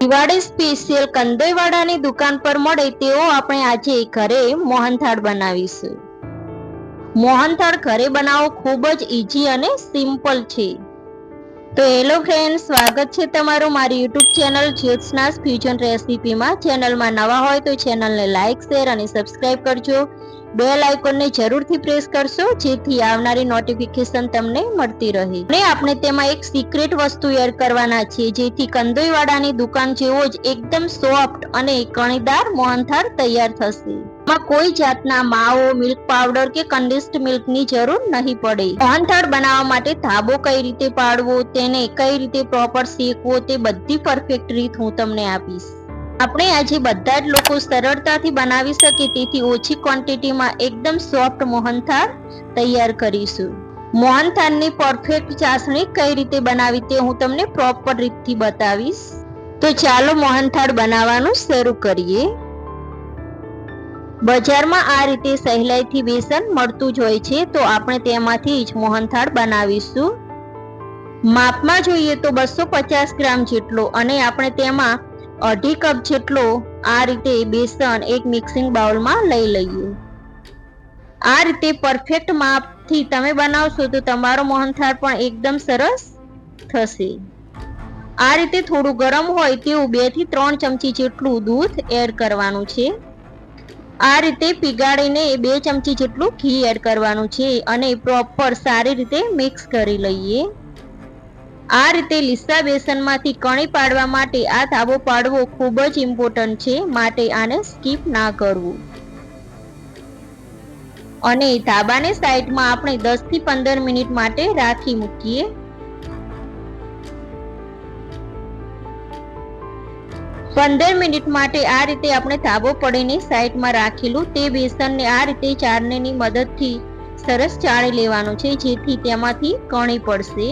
Diwali special કંદોઈવાડાની દુકાન પર મળે તેવો આપણે આજે ઘરે મોહનથાળ બનાવીશું। મોહનથાળ ઘરે બનાવવો ખૂબ જ ઈઝી અને સિમ્પલ છે। તો હેલો ફ્રેન્ડ, સ્વાગત છે તમારું મારી યુટ્યુબ ચેનલ જ્યોત્સનાસ ફ્યુઝન રેસીપીમાં। ચેનલમાં નવા હોય તો ચેનલને લાઇક, શેર અને સબસ્ક્રાઇબ કરજો। બેલ આઇકોનને જરૂરથી પ્રેસ કરશો જેથી આવનારી નોટિફિકેશન તમને મળતી રહે। અને આપણે તેમાં એક સિક્રેટ વસ્તુ એડ કરવાના છે જેથી કંદોઈવાડાની દુકાન જેવો જ એકદમ સોફ્ટ અને કણીદાર મોહનથાળ તૈયાર થશે। એમાં કોઈ જાતના માવો, મિલ્ક પાવડર કે કન્ડેન્સ્ડ મિલ્કની જરૂર નહીં પડે। મોહનથાળ બનાવવા માટે ધાબો કઈ રીતે પાડવો, તેને કઈ રીતે પ્રોપર શેકવો, તે બધી પરફેક્ટ રીત હું તમને આપીશ। આપણે આજે બધા જ લોકો સરળતાથી બનાવી શકે તેથી ઓછી ક્વોન્ટિટીમાં એકદમ સોફ્ટ મોહનથાળ તૈયાર કરીશું। મોહનથાળની પરફેક્ટ ચાસણી કઈ રીતે બનાવી તે હું તમને પ્રોપર રીતથી બતાવીશ। તો ચાલો મોહનથાળ બનાવવાનું શરૂ કરીએ। બજારમાં આ રીતે સહેલાઈથી બેસન મળતું જ હોય છે, તો આપણે તેમાંથી જ મોહનથાળ બનાવીશું। માપમાં જોઈએ તો 250 ગ્રામ જેટલો અને આપણે તેમાં 2.5 કપ જેટલો આ રીતે બેસન એક મિક્સિંગ બાઉલમાં લઈ લઈએ। આ રીતે પરફેક્ટ માપથી તમે બનાવશો તો તમારો મોહનથાળ પણ એકદમ સરસ થશે। આ રીતે થોડું ગરમ હોય તેવું 2 થી 3 ચમચી જેટલું દૂધ એડ કરવાનું છે। આ રીતે પીગાળીને 2 ચમચી જેટલું ઘી એડ કરવાનું છે અને પ્રોપર સારી રીતે મિક્સ કરી લઈએ। આ રીતે લીસા બેસનમાંથી કણી પાડવા માટે આ ધાબો પાડવો ખૂબ જ ઇમ્પોર્ટન્ટ છે, માટે આને સ્કીપ ના કરવું। અને ધાબાને સાઈડમાં આપણે 10 થી 15 મિનિટ માટે રાખી મૂકીએ। 15 મિનિટ માટે આ રીતે આપણે ધાબો પડીને સાઈડમાં રાખેલું તે બેસનને આ રીતે ચાળણીની મદદથી સરસ ચાળી લેવાનું છે જેથી તેમાંથી કણી પડશે।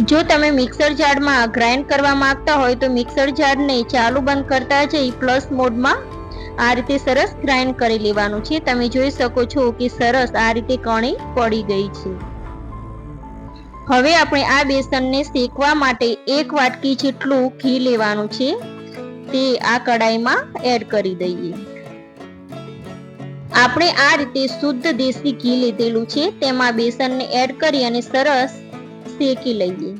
જો તમે મિક્સર જારમાં ગ્રાઇન્ડ કરવા માંગતા હોય તો મિક્સર જારને ચાલુ બંધ કરતા જઈ પ્લસ મોડમાં આ રીતે સરસ ગ્રાઇન્ડ કરી લેવાનું છે। તમે જોઈ શકો છો કે સરસ આ રીતે કણી પડી ગઈ છે। હવે આપણે આ બેસનને શેકવા માટે 1 વાટકી જેટલું ઘી લેવાનું છે, તે આ કડાઈમાં એડ કરી દઈએ। આપણે આ રીતે શુદ્ધ દેશી ઘી લીધેલું છે, તેમાં બેસનને એડ કરી અને સરસ શેકી લઈએ।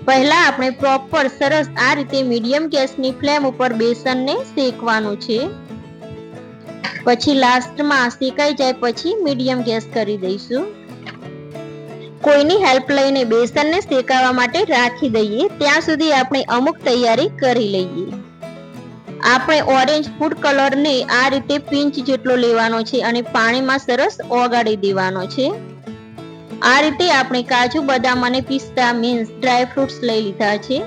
પહેલા આપણે પ્રોપર સરસ આ રીતે મીડિયમ ગેસની ફ્લેમ ઉપર બેસનને શેકવાનું છે, પછી લાસ્ટમાં શેકાઈ જાય પછી મીડિયમ ગેસ કરી દઈશું। કોઈની હેલ્પ લઈને બેસનને શેકાવા માટે રાખી દઈએ ત્યાં સુધી આપણે અમુક તૈયારી કરી લઈએ। આપણે ઓરેન્જ ફૂડ કલરને આ રીતે પિંચ જેટલો લેવાનો છે અને પાણીમાં સરસ ઓગાળી દેવાનો છે। આ રીતે આપણે કાજુ, બદામ અને પિસ્તા મીન્સ ડ્રાય ફ્રૂટ્સ લઈ લીધા છે,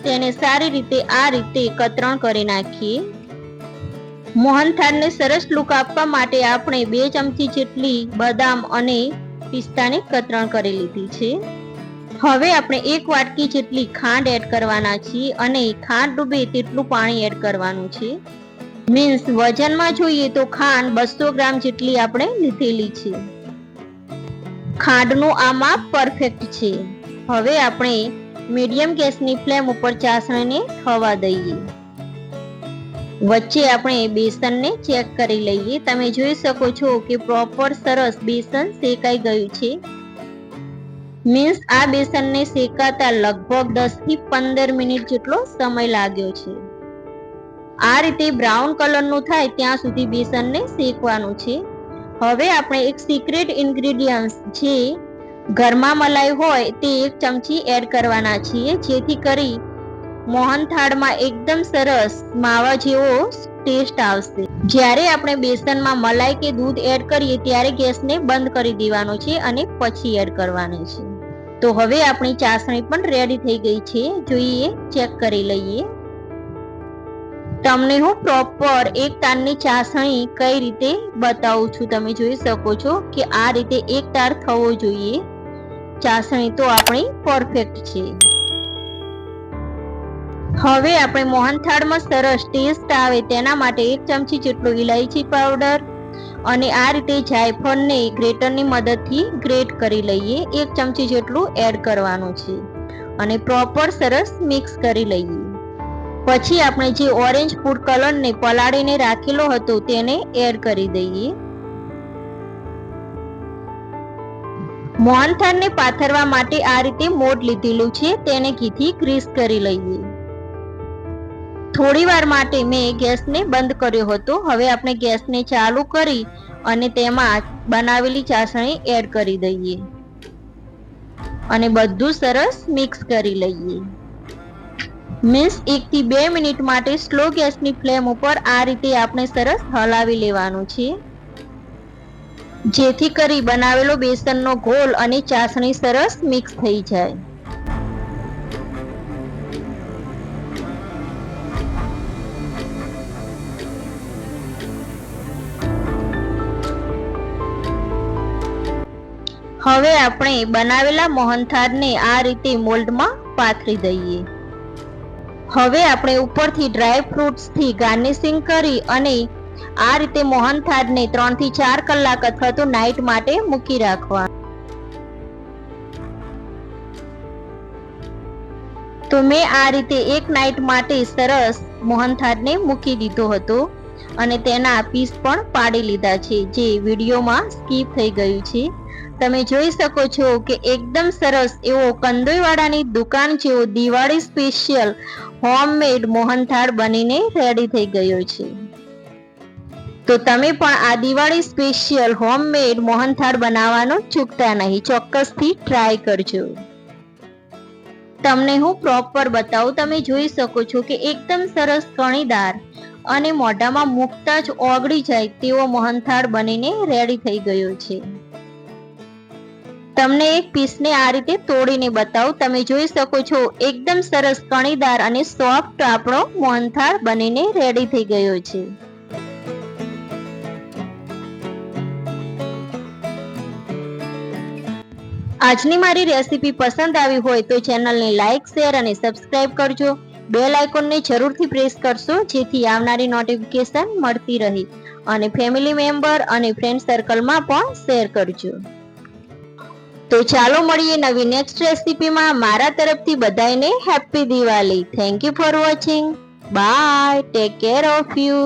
તેને સારી રીતે આ રીતે કતરણ કરી નાખીએ। મોહનથાળને સરસ લુક આપવા માટે આપણે 2 ચમચી જેટલી બદામ અને પિસ્તાને કતરણ કરી લીધી છે। હવે આપણે 1 વાટકી જેટલી ખાંડ એડ કરવાના છીએ અને ખાંડ ડૂબે તેટલું પાણી એડ કરવાનું છે। મીન્સ વજનમાં જોઈએ તો ખાંડ 200 ગ્રામ જેટલી આપણે લીધેલી છે। ખાંડનું આ માપ પરફેક્ટ છે। હવે આપણે મીડિયમ ગેસની ફ્લેમ ઉપર ચાસણીને થવા દઈએ। વચ્ચે આપણે બેસનને ચેક કરી લઈએ। તમે જોઈ શકો છો કે પ્રોપર સરસ બેસન શેકાઈ ગયું છે। મીન્સ આ બેસનને શેકાતા લગભગ 10 થી 15 મિનિટ જેટલો સમય લાગ્યો છે। આ રીતે બ્રાઉન કલરનું થાય ત્યાં સુધી બેસનને શેકવાનું છે। હવે આપણે એક સિક્રેટ ઇન્ગ્રેડિયન્ટ જે ઘરમાં મલાઈ હોય તે 1 ચમચી એડ કરવાના છીએ, જેથી કરી મોહનથાળમાં એકદમ સરસ માવા જેવો ટેસ્ટ આવશે। જ્યારે આપણે બેસનમાં મલાઈ કે દૂધ એડ કરીએ ત્યારે ગેસને બંધ કરી દેવાનો છે અને પછી એડ કરવાની છે। તો હવે આપણી ચાસણી પણ રેડી થઈ ગઈ છે, જોઈએ ચેક કરી લઈએ। તમને હું પ્રોપર એક તારની ચાસણી કઈ રીતે બતાવું છું। તમે જોઈ શકો છો કે આ રીતે એક તાર થવો જોઈએ। ચાસણી તો આપણી પરફેક્ટ છે। હવે આપણે મોહનથાળમાં સરસ ટેસ્ટ આવે તેના માટે 1 ચમચી જેટલો ઇલાયચી પાવડર અને આ રીતે જાયફળને ગ્રેટરની મદદથી ગ્રેટ કરી લઈએ. 1 ચમચી જેટલું એડ કરવાનું છે અને પ્રોપર સરસ મિક્સ કરી લઈએ. પછી આપણે જે ઓરેન્જ ફૂડ કલરને પલાળીને રાખેલો હતો તેને એડ કરી દઈએ. મોહનથાળને પાથરવા માટે આ રીતે મોડ લીધેલું છે, તેને ઘીથી ગ્રીસ કરી લઈએ. થોડી વાર માટે મેં ગેસને બંધ કર્યો હતો. હવે આપણે ગેસને ચાલુ કરી અને તેમાં બનાવેલી ચાસણી એડ કરી દઈએ અને બધું સરસ મિક્સ કરી લઈએ. 1 થી 2 મિનિટ માટે સ્લો ગેસની ફ્લેમ ઉપર આ રીતે આપણે સરસ હલાવી લેવાનું છે, જેથી કરી બનાવેલો બેસનનો ઘોલ અને ચાસણી સરસ મિક્સ થઈ જાય. હવે આપણે બનાવેલા મોહનથાળને આ રીતે મોલ્ડમાં પાથરી દઈએ. હવે આપણે ઉપરથી ડ્રાય ફ્રૂટ્સથી ગાર્નિશિંગ કરી અને આ રીતે મોહનથાળને 3 થી 4 કલાક અથવા તો નાઇટ માટે મૂકી રાખવા. તો મેં આ રીતે 1 નાઇટ માટે સરસ મોહનથાળને મૂકી દીધો હતો અને તેના પીસ પણ પાડી લીધા છે, જે વિડીયોમાં સ્કીપ થઈ ગયું છે. તમે જોઈ શકો છો કે એકદમ સરસ એવો કંદોઈવાડાની દુકાન જેવો દિવાળી સ્પેશિયલ હોમમેડ મોહનથાળ બનીને રેડી થઈ ગયો છે. તો તમે પણ આ દિવાળી સ્પેશિયલ હોમમેડ મોહનથાળ બનાવવાનું ચૂકતા નહીં, ચોક્કસથી ટ્રાય કરજો. તમને હું પ્રોપર બતાવું. તમે જોઈ શકો છો કે એકદમ સરસ કણીદાર અને મોઢામાં મૂકતા જ ઓગળી જાય તેવો મોહનથાળ બનીને રેડી થઈ ગયો છે. તમને એક પીસને આ રીતે તોડીને બતાવું. તમે જોઈ શકો છો એકદમ સરસ કણીદાર અને સોફ્ટ આપણો મોહનથાળ બનીને રેડી થઈ ગયો છે. આજની મારી રેસીપી પસંદ આવી હોય તો ચેનલને લાઈક, શેર અને સબસ્ક્રાઇબ કરજો. બેલ આઇકોનને જરૂરથી પ્રેસ કરશો, જેથી આવનારી નોટિફિકેશન મળતી રહે. અને ફેમિલી મેમ્બર અને ફ્રેન્ડ સર્કલમાં પણ શેર કરજો. તો ચાલો મળીએ નવી નેક્સ્ટ રેસીપીમાં. મારા તરફથી બધાને happy Diwali. Thank you for watching. Bye. Take care of you.